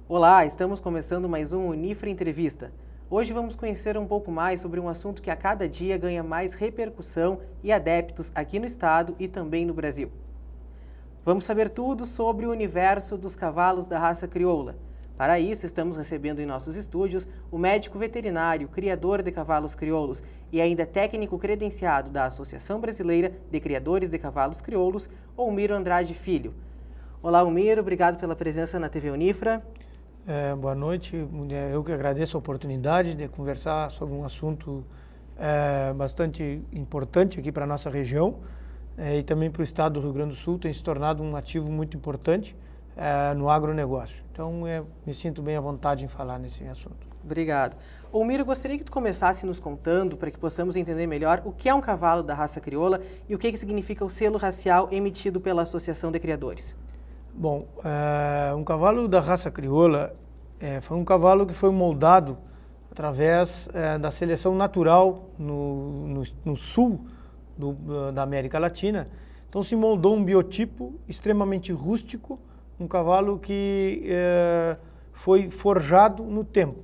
Olá, estamos começando mais um Unifra Entrevista. Hoje vamos conhecer um pouco mais sobre um assunto que a cada dia ganha mais repercussão e adeptos aqui no estado e também no Brasil. Vamos saber tudo sobre o universo dos cavalos da raça crioula. Para isso, estamos recebendo em nossos estúdios o médico veterinário, criador de cavalos crioulos e ainda técnico credenciado da Associação Brasileira de Criadores de Cavalos Crioulos, Olmiro Andrade Filho. Olá, Olmiro, obrigado pela presença na TV Unifra. Boa noite, eu que agradeço a oportunidade de conversar sobre um assunto bastante importante aqui para a nossa região e também para o estado do Rio Grande do Sul, tem se tornado um ativo muito importante no agronegócio. Então, me sinto bem à vontade em falar nesse assunto. Obrigado. Olmiro, gostaria que tu começasse nos contando, para que possamos entender melhor, o que é um cavalo da raça crioula e o que significa o selo racial emitido pela Associação de Criadores. Bom, um cavalo da raça crioula foi um cavalo que foi moldado através da seleção natural no sul da América Latina. Então se moldou um biotipo extremamente rústico, um cavalo que foi forjado no tempo,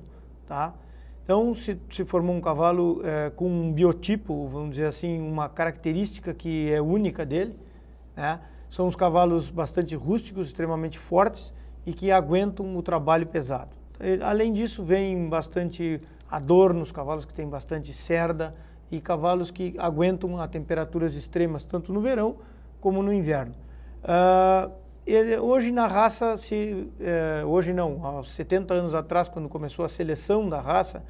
tá? Então se formou um cavalo com um biotipo, vamos dizer assim, uma característica que é única dele, né? São os cavalos bastante rústicos, extremamente fortes e que aguentam o trabalho pesado. Além disso, vem bastante adornos, cavalos que têm bastante cerda e cavalos que aguentam a temperaturas extremas, tanto no verão como no inverno. Hoje na raça, hoje não, há 70 anos atrás, quando começou a seleção da raça,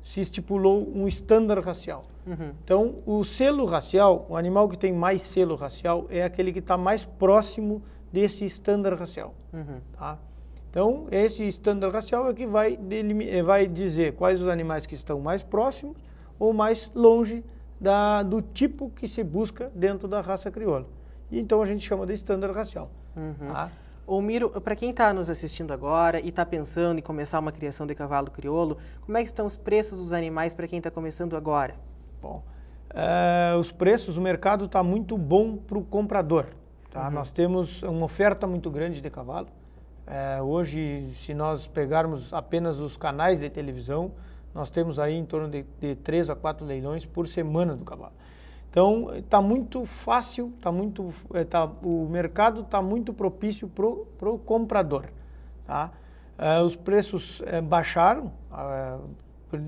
se estipulou um estándar racial. Uhum. Então, o selo racial, o animal que tem mais selo racial é aquele que está mais próximo desse estándar racial. Uhum. Tá? Então, esse estándar racial é que vai dizer quais os animais que estão mais próximos ou mais longe do tipo que se busca dentro da raça crioula. E então a gente chama de estándar racial. Uhum. Tá? Olmiro, para quem está nos assistindo agora e está pensando em começar uma criação de cavalo crioulo, como é que estão os preços dos animais para quem está começando agora? Bom, os preços, o mercado está muito bom para o comprador. Tá? Uhum. Nós temos uma oferta muito grande de cavalo. Hoje, se nós pegarmos apenas os canais de televisão, nós temos aí em torno de 3 a 4 leilões por semana do cavalo. Então, está muito fácil, o mercado está muito propício para o comprador. Tá? Os preços baixaram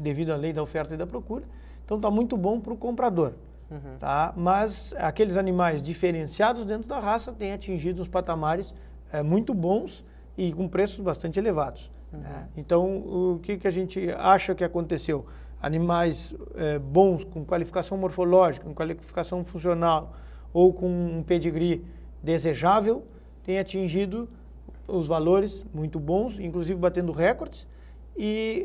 devido à lei da oferta e da procura, então está muito bom para o comprador. Uhum. Tá? Mas aqueles animais diferenciados dentro da raça têm atingido uns patamares muito bons e com preços bastante elevados. Uhum. Né? Então, o que a gente acha que aconteceu? Animais bons, com qualificação morfológica, com qualificação funcional ou com um pedigree desejável, têm atingido os valores muito bons, inclusive batendo recordes, e,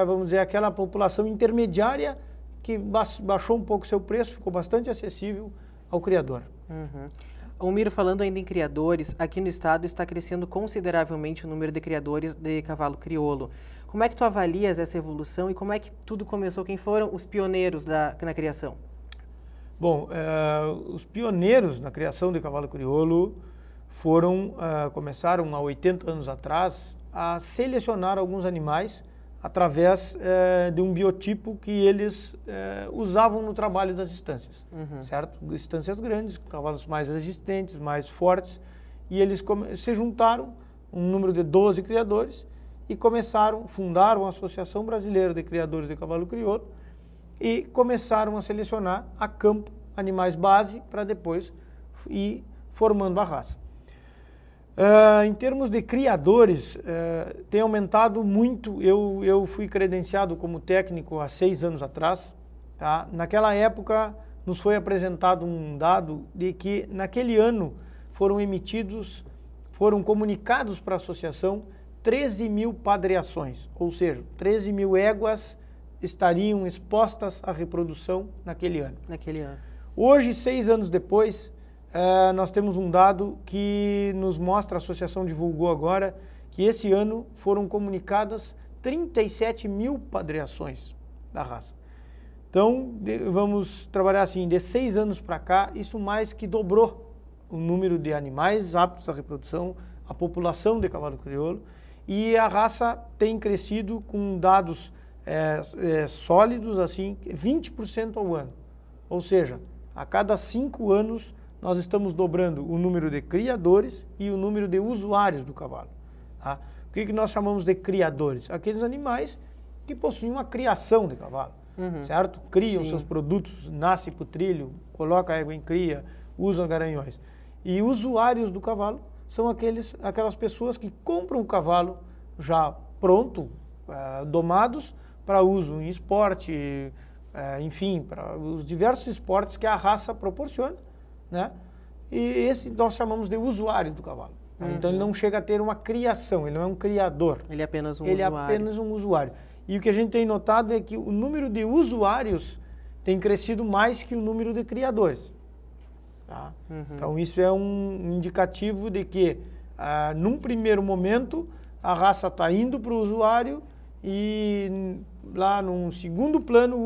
vamos dizer, aquela população intermediária que baixou um pouco seu preço, ficou bastante acessível ao criador. Uhum. Olmiro, falando ainda em criadores, aqui no estado está crescendo consideravelmente o número de criadores de cavalo crioulo. Como é que tu avalias essa evolução e como é que tudo começou? Quem foram os pioneiros na criação? Bom, os pioneiros na criação de cavalo crioulo começaram há 80 anos atrás a selecionar alguns animais através de um biotipo que eles usavam no trabalho das estâncias, uhum. Certo? Estâncias grandes, cavalos mais resistentes, mais fortes, e eles se juntaram, um número de 12 criadores, e fundaram a Associação Brasileira de Criadores de Cavalo Crioulo e começaram a selecionar a campo animais base para depois ir formando a raça. Em termos de criadores, tem aumentado muito. Eu fui credenciado como técnico há 6 anos atrás. Tá? Naquela época, nos foi apresentado um dado de que naquele ano foram comunicados para a associação 13 mil padreações, ou seja, 13 mil éguas estariam expostas à reprodução naquele ano. Hoje, 6 anos depois, nós temos um dado que nos mostra, a associação divulgou agora, que esse ano foram comunicadas 37 mil padreações da raça. Então, vamos trabalhar assim, de 6 anos para cá, isso mais que dobrou o número de animais aptos à reprodução, a população de cavalo crioulo, e a raça tem crescido com dados sólidos, assim, 20% ao ano. Ou seja, a cada 5 anos nós estamos dobrando o número de criadores e o número de usuários do cavalo. Tá? O que nós chamamos de criadores? Aqueles animais que possuem uma criação de cavalo, certo? Criam seus produtos, nasce para o trilho, coloca a égua em cria, usam garanhões. E usuários do cavalo são aquelas pessoas que compram o cavalo já pronto, domados, para uso em esporte, enfim, para os diversos esportes que a raça proporciona, né? E esse nós chamamos de usuário do cavalo. Então ele não chega a ter uma criação, ele não é um criador. Ele é apenas um usuário. Ele é apenas um usuário. E o que a gente tem notado é que o número de usuários tem crescido mais que o número de criadores. Tá? Então isso é um indicativo de que, num primeiro momento, a raça está indo para o usuário e lá num segundo plano,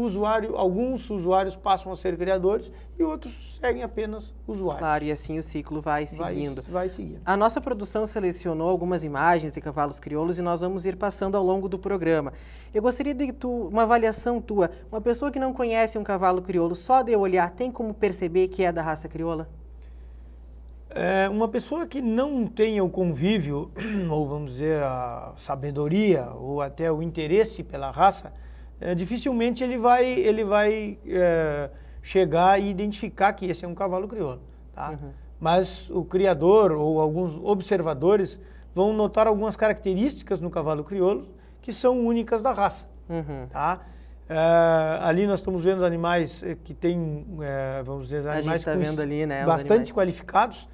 alguns usuários passam a ser criadores e outros seguem apenas usuários. Claro, e assim o ciclo vai seguindo. Vai seguindo. A nossa produção selecionou algumas imagens de cavalos crioulos e nós vamos ir passando ao longo do programa. Eu gostaria de uma avaliação tua. Uma pessoa que não conhece um cavalo crioulo, só de olhar, tem como perceber que é da raça crioula? Uma pessoa que não tenha o convívio, ou vamos dizer, a sabedoria, ou até o interesse pela raça, dificilmente ele vai chegar e identificar que esse é um cavalo crioulo. Tá? Mas o criador ou alguns observadores vão notar algumas características no cavalo crioulo que são únicas da raça. Tá? Ali nós estamos vendo animais que têm, vamos dizer, animais vendo ali, né, bastante qualificados,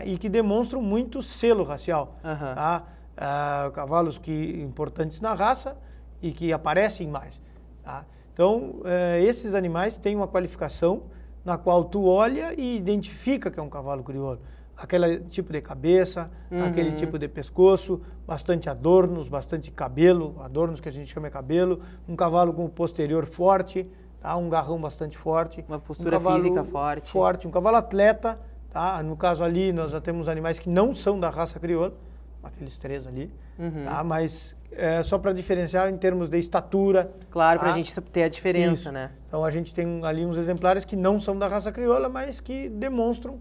e que demonstram muito selo racial. Tá? Cavalos importantes na raça e que aparecem mais. Tá? Então, esses animais têm uma qualificação na qual tu olha e identifica que é um cavalo crioulo. Aquele tipo de cabeça, aquele tipo de pescoço, bastante adornos, bastante cabelo, adornos que a gente chama de cabelo, um cavalo com o posterior forte, tá? Um garrão bastante forte. Uma postura física forte. Um cavalo atleta, tá? No caso ali nós já temos animais que não são da raça crioula, aqueles 3 ali, tá? Mas só para diferenciar em termos de estatura. Claro, para a gente ter a diferença, Isso. né? Então a gente tem ali uns exemplares que não são da raça crioula, mas que demonstram,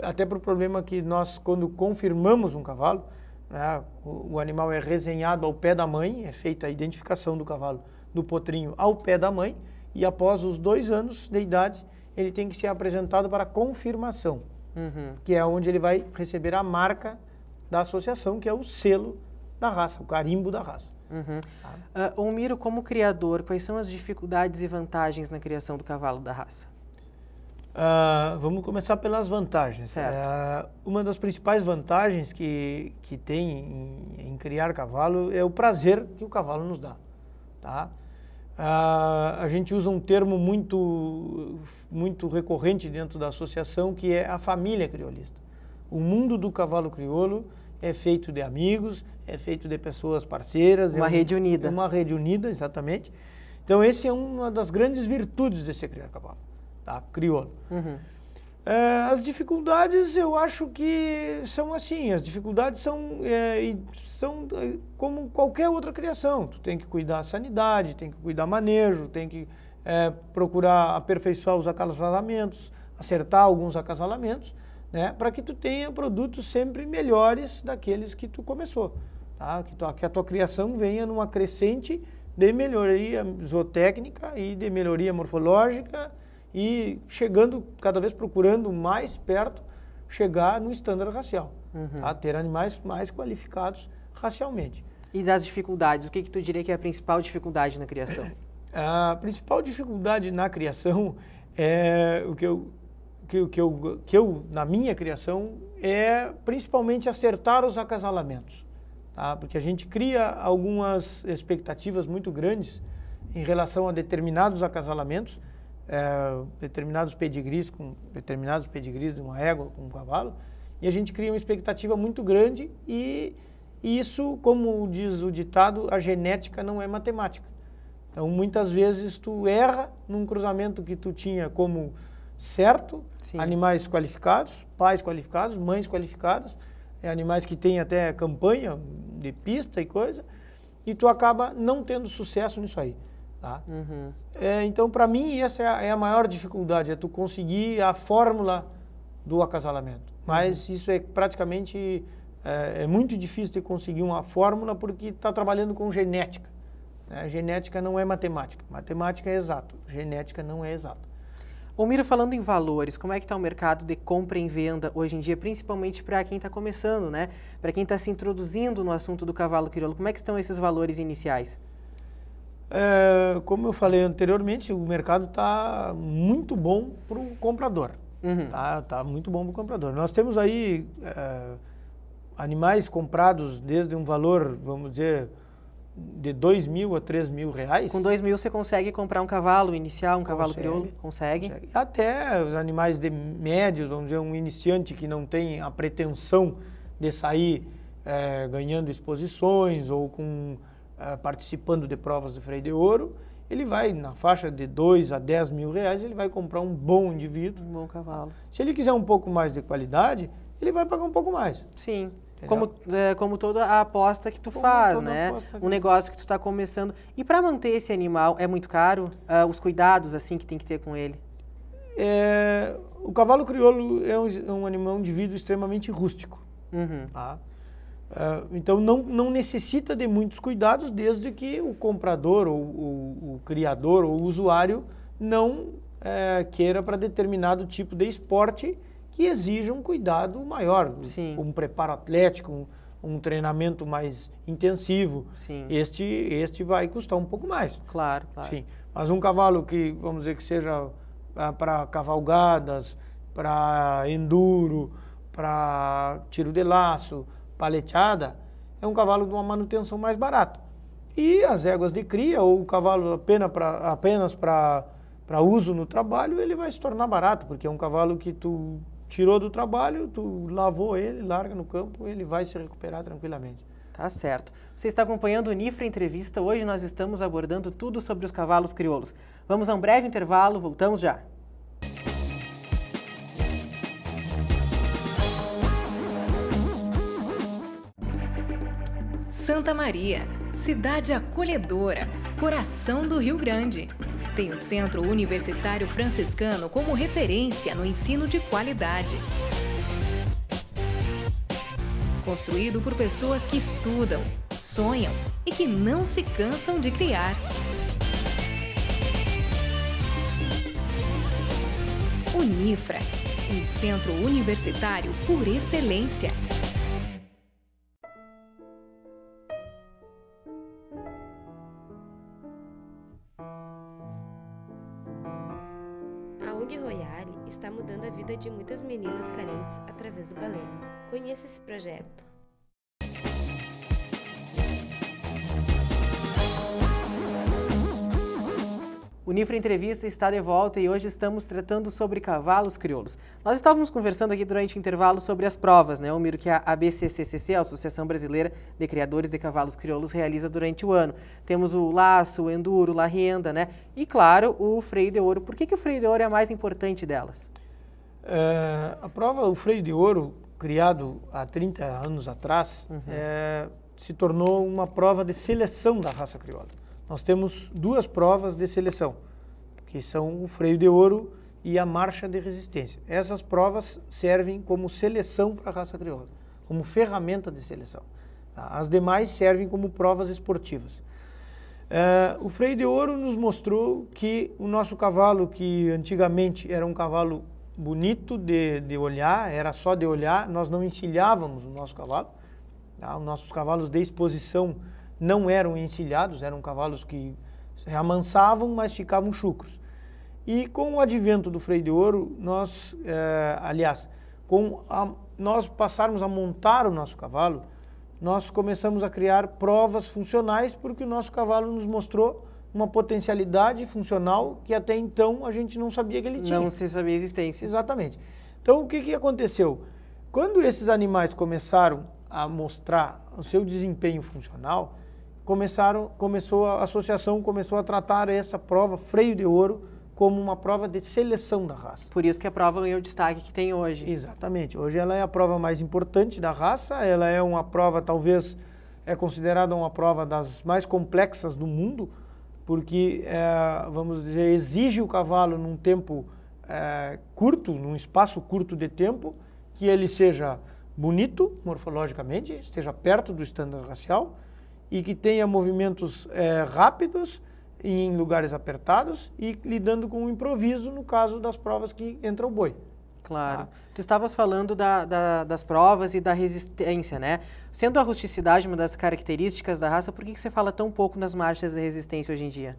até para o problema que nós, quando confirmamos um cavalo, né, o animal é resenhado ao pé da mãe, é feita a identificação do cavalo do potrinho ao pé da mãe, e após os 2 anos de idade, ele tem que ser apresentado para confirmação, que é onde ele vai receber a marca da associação, que é o selo da raça, o carimbo da raça. Miro, como criador, quais são as dificuldades e vantagens na criação do cavalo da raça? Vamos começar pelas vantagens. Uma das principais vantagens que tem em criar cavalo é o prazer que o cavalo nos dá. Tá? A gente usa um termo muito recorrente dentro da associação, que é a família criolista. O mundo do cavalo crioulo é feito de amigos, é feito de pessoas parceiras. Uma rede unida. É uma rede unida, exatamente. Então, essa é uma das grandes virtudes de se criar cavalo, tá? Crioulo. As dificuldades, eu acho que são assim, as dificuldades são como qualquer outra criação. Tu tem que cuidar da sanidade, tem que cuidar do manejo, tem que procurar aperfeiçoar os acasalamentos, acertar alguns acasalamentos, né, para que tu tenha produtos sempre melhores daqueles que tu começou, tá? Que a tua criação venha numa crescente de melhoria zootécnica e de melhoria morfológica e chegando, cada vez procurando mais perto, chegar no estándar racial, tá? Ter animais mais qualificados racialmente. E das dificuldades, o que tu diria que é a principal dificuldade na criação? A principal dificuldade na criação é o que eu, na minha criação, é principalmente acertar os acasalamentos, tá? Porque a gente cria algumas expectativas muito grandes em relação a determinados acasalamentos, determinados pedigris de uma égua, com um cavalo, e a gente cria uma expectativa muito grande e isso, como diz o ditado, a genética não é matemática. Então, muitas vezes tu erra num cruzamento que tu tinha como certo, sim, animais qualificados, pais qualificados, mães qualificadas, animais que têm até campanha de pista e coisa, e tu acaba não tendo sucesso nisso aí. Tá? Então, para mim, essa é a maior dificuldade, é tu conseguir a fórmula do acasalamento. Mas isso é praticamente, é muito difícil de conseguir uma fórmula porque está trabalhando com genética. Né? Genética não é matemática. Matemática é exato, genética não é exato. Ô Miro, falando em valores, como é que está o mercado de compra e venda hoje em dia, principalmente para quem está começando, né? Para quem está se introduzindo no assunto do cavalo crioulo, como é que estão esses valores iniciais? Como eu falei anteriormente, o mercado está muito bom para o comprador. Tá muito bom para o comprador. Nós temos aí animais comprados desde um valor, vamos dizer, de 2 mil a 3 mil reais. Com 2 mil você consegue comprar um cavalo inicial, cavalo crioulo? Consegue. Até os animais de médios, vamos dizer, um iniciante que não tem a pretensão de sair ganhando exposições ou participando de provas de freio de ouro, ele vai na faixa de 2 a 10 mil reais, ele vai comprar um bom indivíduo. Um bom cavalo. Se ele quiser um pouco mais de qualidade, ele vai pagar um pouco mais. Sim. Como toda a aposta que tu faz, né? Um negócio que tu está começando. E para manter esse animal, é muito caro? Os cuidados assim que tem que ter com ele? O cavalo crioulo é um animal, um indivíduo extremamente rústico. Tá? Então não necessita de muitos cuidados desde que o comprador ou o criador ou o usuário não queira para determinado tipo de esporte que exija um cuidado maior, um preparo atlético, um treinamento mais intensivo. Sim. Este vai custar um pouco mais. Claro. Sim. Mas um cavalo que, vamos dizer, que seja para cavalgadas, para enduro, para tiro de laço, paleteada, é um cavalo de uma manutenção mais barata. E as éguas de cria, ou o cavalo apenas para uso no trabalho, ele vai se tornar barato, porque é um cavalo que tu tirou do trabalho, tu lavou ele, larga no campo, ele vai se recuperar tranquilamente. Tá certo. Você está acompanhando o Unifra Entrevista. Hoje nós estamos abordando tudo sobre os cavalos crioulos. Vamos a um breve intervalo, voltamos já. Santa Maria, cidade acolhedora, coração do Rio Grande. Tem o Centro Universitário Franciscano como referência no ensino de qualidade. Construído por pessoas que estudam, sonham e que não se cansam de criar. Unifra, um centro universitário por excelência. A ONG Royale está mudando a vida de muitas meninas carentes através do balé. Conheça esse projeto. O Unifra Entrevista está de volta e hoje estamos tratando sobre cavalos crioulos. Nós estávamos conversando aqui durante o intervalo sobre as provas, né, Miro, que a ABCCCC, a Associação Brasileira de Criadores de Cavalos Crioulos, realiza durante o ano. Temos o laço, o enduro, la rienda, né? E, claro, o freio de ouro. Por que o freio de ouro é a mais importante delas? A prova, o freio de ouro, criado há 30 anos atrás, se tornou uma prova de seleção da raça crioula. Nós temos duas provas de seleção, que são o freio de ouro e a marcha de resistência. Essas provas servem como seleção para a raça crioula, como ferramenta de seleção. As demais servem como provas esportivas. O freio de ouro nos mostrou que o nosso cavalo, que antigamente era um cavalo bonito de olhar, era só de olhar, nós não encilhávamos o nosso cavalo. Os nossos cavalos de exposição não eram encilhados, eram cavalos que se amansavam, mas ficavam chucros. E com o advento do freio de ouro, nós passarmos a montar o nosso cavalo, nós começamos a criar provas funcionais, porque o nosso cavalo nos mostrou uma potencialidade funcional que até então a gente não sabia que ele tinha. Não se sabia a existência. Exatamente. Então, o que aconteceu? Quando esses animais começaram a mostrar o seu desempenho funcional, a associação começou a tratar essa prova, freio de ouro, como uma prova de seleção da raça. Por isso que a prova ganhou o destaque que tem hoje. Exatamente. Hoje ela é a prova mais importante da raça, ela é uma prova talvez é considerada uma prova das mais complexas do mundo, porque, vamos dizer, exige o cavalo num tempo curto, num espaço curto de tempo, que ele seja bonito morfologicamente, esteja perto do estándar racial e que tenha movimentos rápidos em lugares apertados e lidando com o improviso no caso das provas que entra o boi. Claro. Tá. Tu estavas falando das provas e da resistência, né? Sendo a rusticidade uma das características da raça, por que você fala tão pouco nas marchas de resistência hoje em dia?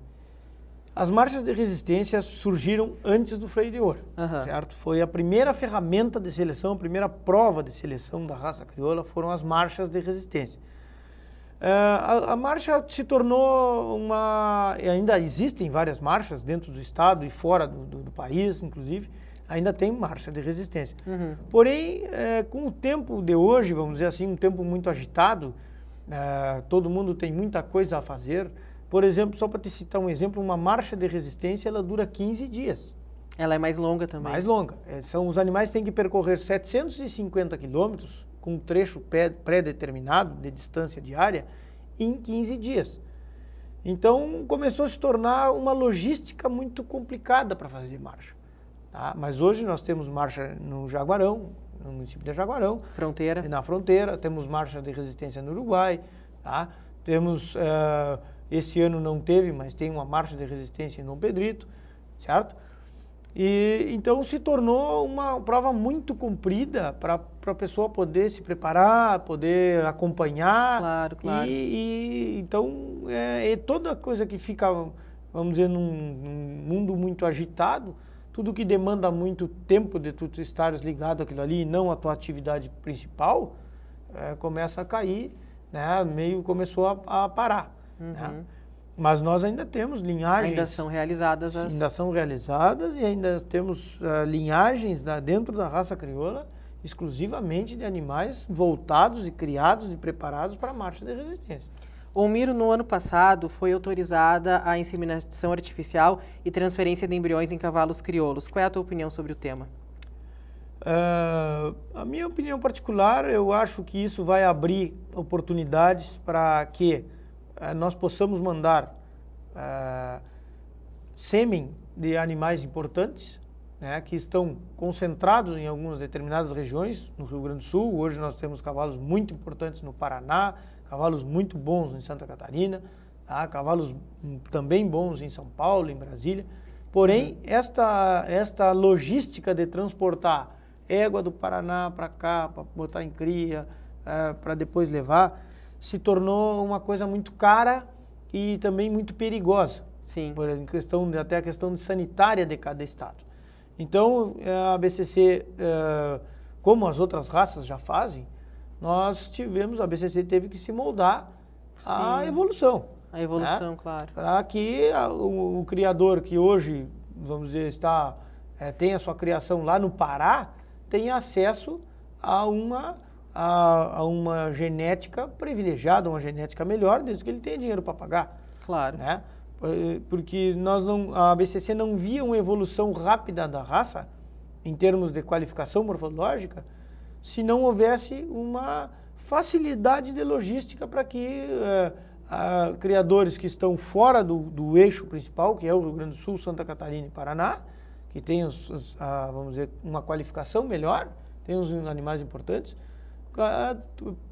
As marchas de resistência surgiram antes do freio de ouro, certo? Foi a primeira ferramenta de seleção, a primeira prova de seleção da raça crioula foram as marchas de resistência. A marcha se tornou ainda existem várias marchas dentro do estado e fora do país, inclusive, ainda tem marcha de resistência. Porém, com o tempo de hoje, vamos dizer assim, um tempo muito agitado, todo mundo tem muita coisa a fazer. Por exemplo, só para te citar um exemplo, uma marcha de resistência, ela dura 15 dias. Ela é mais longa também. Mais longa. Os animais têm que percorrer 750 quilômetros com um trecho pré-determinado de distância diária em 15 dias. Então, começou a se tornar uma logística muito complicada para fazer marcha. Tá? Mas hoje nós temos marcha no Jaguarão, no município de Jaguarão. Fronteira. Na fronteira, temos marcha de resistência no Uruguai. Tá? Temos, esse ano não teve, mas tem uma marcha de resistência em Dom Pedrito, certo? E então se tornou uma prova muito comprida para a pessoa poder se preparar, poder acompanhar. Claro, claro. Então toda coisa que fica, vamos dizer, num mundo muito agitado, tudo que demanda muito tempo de tu estares ligado àquilo ali e não à tua atividade principal, começa a cair, né? Meio começou a parar. Né? Mas nós ainda temos linhagens... Ainda são realizadas as... Ainda são realizadas e ainda temos linhagens dentro da raça crioula exclusivamente de animais voltados e criados e preparados para a marcha de resistência. Miro, no ano passado, foi autorizada a inseminação artificial e transferência de embriões em cavalos crioulos. Qual é a tua opinião sobre o tema? A minha opinião particular, eu acho que isso vai abrir oportunidades para que nós possamos mandar sêmen de animais importantes, né, que estão concentrados em algumas determinadas regiões, no Rio Grande do Sul. Hoje nós temos cavalos muito importantes no Paraná, cavalos muito bons em Santa Catarina, tá? Cavalos também bons em São Paulo, em Brasília. Porém, esta logística de transportar égua do Paraná para cá, para botar em cria, para depois levar, se tornou uma coisa muito cara e também muito perigosa. Sim. Até a questão sanitária de cada estado. Então, a BCC, como as outras raças já fazem, a BCC teve que se moldar à evolução. A evolução, né? Claro. Para que o criador que hoje, vamos dizer, tem a sua criação lá no Pará, tenha acesso a uma genética privilegiada, uma genética melhor, desde que ele tenha dinheiro para pagar. Claro. Né? Porque a BCC não via uma evolução rápida da raça, em termos de qualificação morfológica, se não houvesse uma facilidade de logística para que criadores que estão fora do eixo principal, que é o Rio Grande do Sul, Santa Catarina e Paraná, que têm, vamos dizer, uma qualificação melhor, tem uns animais importantes,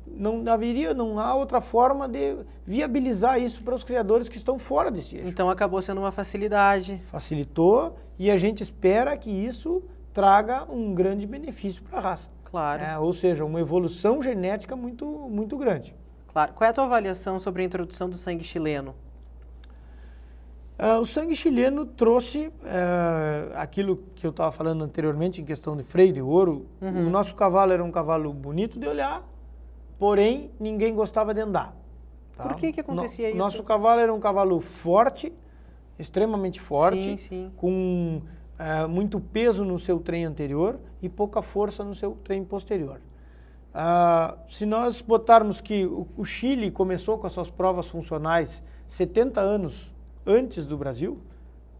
não há outra forma de viabilizar isso para os criadores que estão fora desse eixo. Então acabou sendo uma facilidade. Facilitou e a gente espera que isso traga um grande benefício para a raça. Claro. Ou seja, uma evolução genética muito, muito grande. Claro. Qual é a tua avaliação sobre a introdução do sangue chileno? O sangue chileno trouxe aquilo que eu estava falando anteriormente em questão de freio de ouro. O nosso cavalo era um cavalo bonito de olhar, porém ninguém gostava de andar. Tá? Por que acontecia isso? Nosso cavalo era um cavalo forte, extremamente forte, sim. com muito peso no seu trem anterior e pouca força no seu trem posterior. Se nós botarmos que o Chile começou com as suas provas funcionais 70 anos antes do Brasil,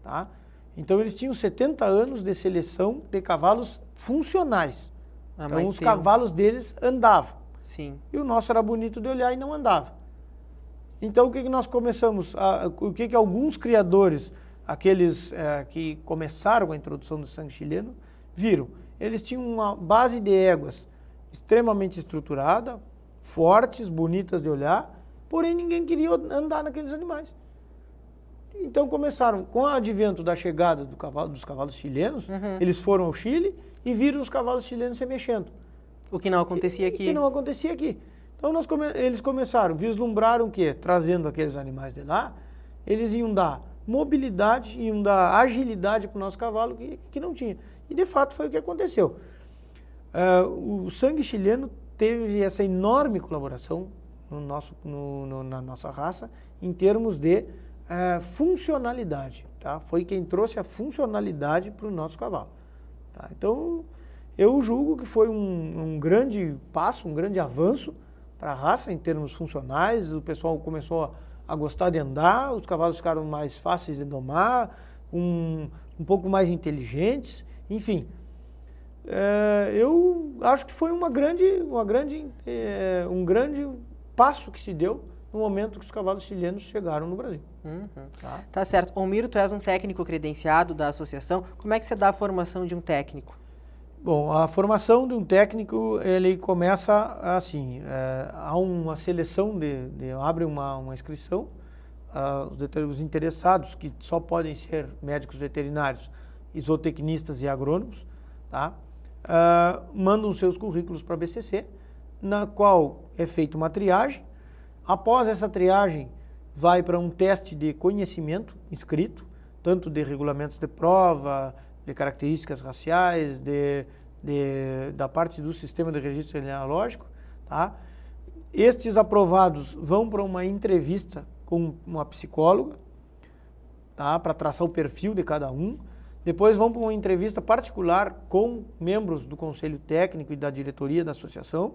tá? Então eles tinham 70 anos de seleção de cavalos funcionais. Então os cavalos deles andavam. Sim. E o nosso era bonito de olhar e não andava. Então, o que nós começamos? O que alguns criadores, aqueles que começaram com a introdução do sangue chileno, viram? Eles tinham uma base de éguas extremamente estruturada, fortes, bonitas de olhar, porém ninguém queria andar naqueles animais. Então começaram, com o advento da chegada dos cavalos chilenos, eles foram ao Chile e viram os cavalos chilenos se mexendo. O que não acontecia aqui. O que não acontecia aqui. Então eles começaram, vislumbraram o quê? Trazendo aqueles animais de lá, eles iam dar mobilidade, iam dar agilidade para o nosso cavalo que não tinha. E de fato foi o que aconteceu. O sangue chileno teve essa enorme colaboração na nossa raça em termos de funcionalidade. Tá? Foi quem trouxe a funcionalidade para o nosso cavalo. Tá? Então, eu julgo que foi um grande passo, um grande avanço para a raça em termos funcionais. O pessoal começou a gostar de andar, os cavalos ficaram mais fáceis de domar, um pouco mais inteligentes, enfim. Eu acho que foi um grande passo que se deu no momento que os cavalos chilenos chegaram no Brasil. Tá certo. Omiro, tu és um técnico credenciado da associação. Como é que você dá a formação de um técnico? Bom, a formação de um técnico, ele começa assim, há uma seleção, abre uma inscrição, os interessados, que só podem ser médicos veterinários, zootecnistas e agrônomos, tá? Mandam seus currículos para a BCC, na qual é feita uma triagem. Após essa triagem, vai para um teste de conhecimento escrito, tanto de regulamentos de prova, de características raciais, da parte do sistema de registro genealógico. Tá? Estes aprovados vão para uma entrevista com uma psicóloga, tá? Para traçar o perfil de cada um. Depois vão para uma entrevista particular com membros do conselho técnico e da diretoria da associação.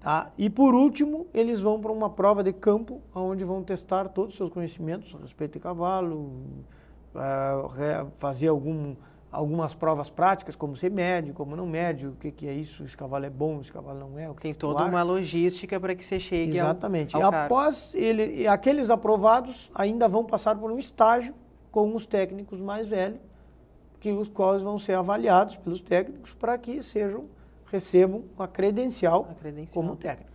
Tá? E por último, eles vão para uma prova de campo, onde vão testar todos os seus conhecimentos a respeito de cavalo, fazer algumas provas práticas, como ser médio, como não médio, o que é isso, esse cavalo é bom, esse cavalo não é. Tem toda uma logística para que você chegue Exatamente. ao cargo. Após aqueles aprovados ainda vão passar por um estágio com os técnicos mais velhos, os quais vão ser avaliados pelos técnicos para que recebam a credencial como técnico.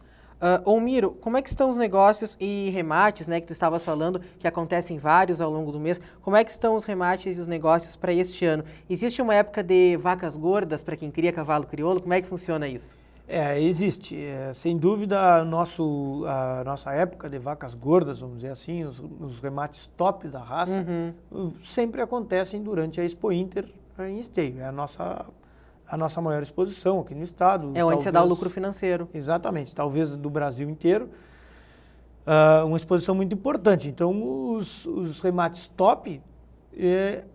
Omiro, como é que estão os negócios e remates, né, que tu estavas falando, que acontecem vários ao longo do mês? Como é que estão os remates e os negócios para este ano? Existe uma época de vacas gordas para quem cria cavalo crioulo? Como é que funciona isso? Existe. Sem dúvida, a nossa época de vacas gordas, vamos dizer assim, os remates top da raça, sempre acontecem durante a Expo Inter em Esteio. É a nossa maior exposição aqui no estado. É onde você dá o lucro financeiro. Exatamente, talvez do Brasil inteiro. Uma exposição muito importante. Então, os remates top,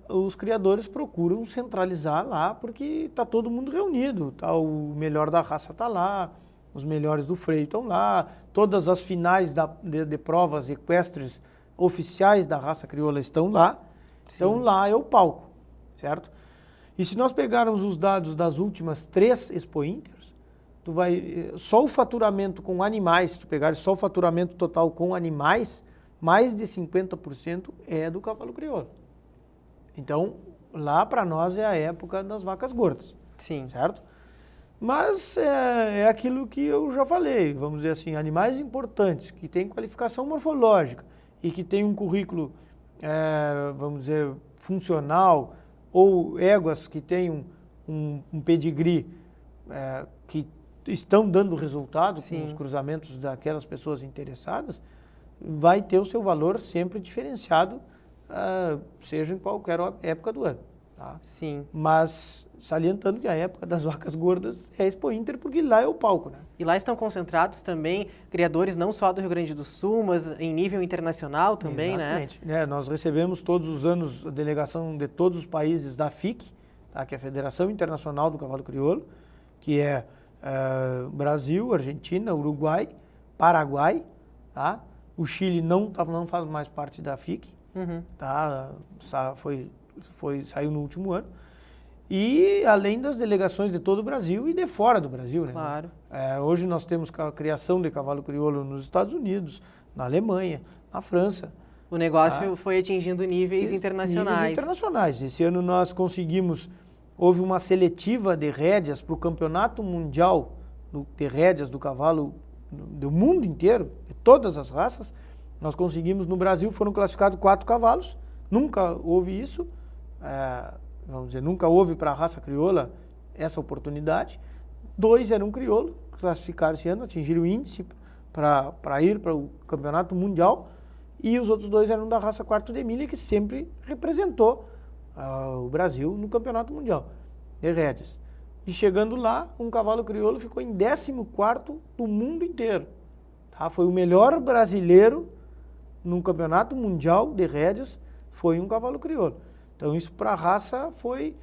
os criadores procuram centralizar lá, porque está todo mundo reunido. Tá, o melhor da raça está lá, os melhores do freio estão lá, todas as finais de provas equestres oficiais da raça crioula estão lá. Sim. Então, lá é o palco, certo? E se nós pegarmos os dados das últimas 3 Expo Inters, só o faturamento com animais, se tu pegares só o faturamento total com animais, mais de 50% é do cavalo crioulo. Então, lá para nós é a época das vacas gordas. Sim. Certo? Mas é aquilo que eu já falei, vamos dizer assim, animais importantes, que têm qualificação morfológica e que têm um currículo, vamos dizer, funcional, ou éguas que têm um pedigree que estão dando resultado com os cruzamentos daquelas pessoas interessadas, vai ter o seu valor sempre diferenciado, seja em qualquer época do ano. Tá? Sim. Mas salientando que a época das vacas gordas é a Expo Inter, porque lá é o palco, né? E lá estão concentrados também criadores não só do Rio Grande do Sul, mas em nível internacional também, Exatamente. Né? Nós recebemos todos os anos a delegação de todos os países da FIC, tá? Que é a Federação Internacional do Cavalo Crioulo, que é Brasil, Argentina, Uruguai, Paraguai, tá? O Chile não faz mais parte da FIC, tá? Saiu no último ano. E além das delegações de todo o Brasil e de fora do Brasil, né? Claro. Hoje nós temos a criação de cavalo crioulo nos Estados Unidos, na Alemanha, na França. O negócio foi atingindo níveis internacionais. Níveis internacionais. Esse ano nós houve uma seletiva de rédeas para o Campeonato Mundial de Rédeas do Cavalo do mundo inteiro, de todas as raças. Nós conseguimos, no Brasil foram classificados 4 cavalos, nunca houve isso, vamos dizer, nunca houve para a raça crioula essa oportunidade. 2 eram crioulo, classificaram esse ano, atingiram o índice para ir para o Campeonato Mundial, e os outros 2 eram da raça Quarto de Milha, que sempre representou o Brasil no Campeonato Mundial de Rédeas. E chegando lá, um cavalo crioulo ficou em 14º do mundo inteiro. Tá? Foi o melhor brasileiro no Campeonato Mundial de Rédeas, foi um cavalo crioulo. Então isso para a raça foi,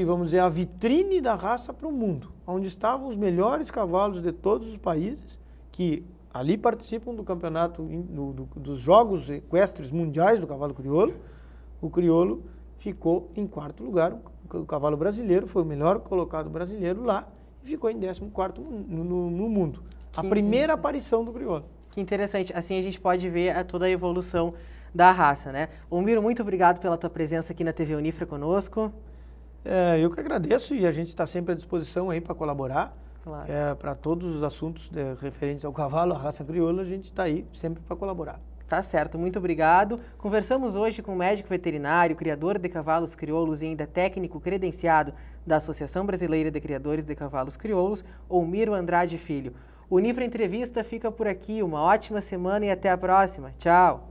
vamos dizer, a vitrine da raça para o mundo, onde estavam os melhores cavalos de todos os países que ali participam do campeonato, dos Jogos Equestres Mundiais do Cavalo Crioulo. O crioulo ficou em 4º lugar, o cavalo brasileiro foi o melhor colocado brasileiro lá e ficou em 14º no mundo. A primeira aparição do crioulo. Que interessante, assim a gente pode ver toda a evolução da raça, né? Miro, muito obrigado pela tua presença aqui na TV Unifra conosco. Eu que agradeço e a gente está sempre à disposição aí para colaborar. Claro. Para todos os assuntos referentes ao cavalo, à raça crioula, a gente está aí sempre para colaborar. Tá certo, muito obrigado. Conversamos hoje com o médico veterinário, criador de cavalos crioulos e ainda técnico credenciado da Associação Brasileira de Criadores de Cavalos Crioulos, Miro Andrade Filho. O Unifra Entrevista fica por aqui, uma ótima semana e até a próxima. Tchau!